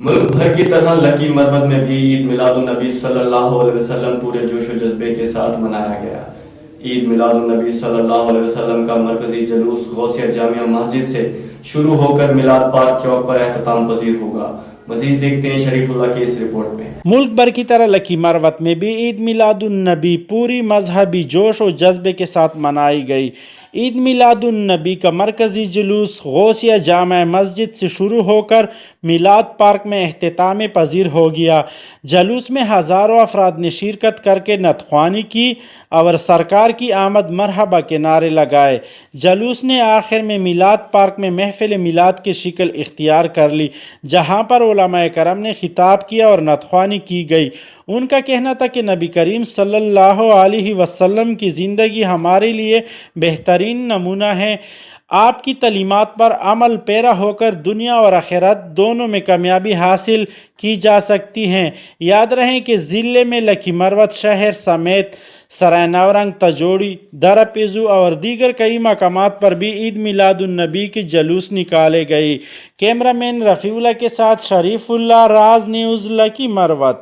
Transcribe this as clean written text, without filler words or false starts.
ملک بھر کی طرح لکی مربت میں بھی عید میلاد النبی صلی اللہ علیہ وسلم پورے جوش و جذبے کے ساتھ منایا گیا۔ عید میلاد النبی صلی اللہ علیہ وسلم کا مرکزی جلوس غوثیہ جامعہ مسجد سے شروع ہو کر میلاد پارک چوک پر اختتام پذیر ہوگا۔ مزید دیکھتے ہیں شریف اللہ کی اس رپورٹ میں۔ ملک بھر کی طرح لکی مروت میں بھی عید میلاد النبی پوری مذہبی جوش و جذبے کے ساتھ منائی گئی۔ عید میلاد النبی کا مرکزی جلوس غوثیہ جامع مسجد سے شروع ہو کر میلاد پارک میں اختتام پذیر ہو گیا۔ جلوس میں ہزاروں افراد نے شرکت کر کے نعت خوانی کی اور سرکار کی آمد مرحبا کے نعرے لگائے۔ جلوس نے آخر میں میلاد پارک میں محفل میلاد کی شکل اختیار کر لی، جہاں پر علماء کرام نے خطاب کیا اور نعت خوانی کی گئی۔ ان کا کہنا تھا کہ نبی کریم صلی اللہ علیہ وسلم کی زندگی ہمارے لیے بہترین نمونہ ہے۔ آپ کی تعلیمات پر عمل پیرا ہو کر دنیا اور آخرت دونوں میں کامیابی حاصل کی جا سکتی ہے۔ یاد رہیں کہ ضلع میں لکی مروت شہر سمیت سرائے نورنگ، تجوڑی، درپیزو اور دیگر کئی مقامات پر بھی عید میلاد النبی کے جلوس نکالے گئے۔ کیمرہ مین رفیع اللہ کے ساتھ شریف اللہ، راز نیوز، لکی مروت۔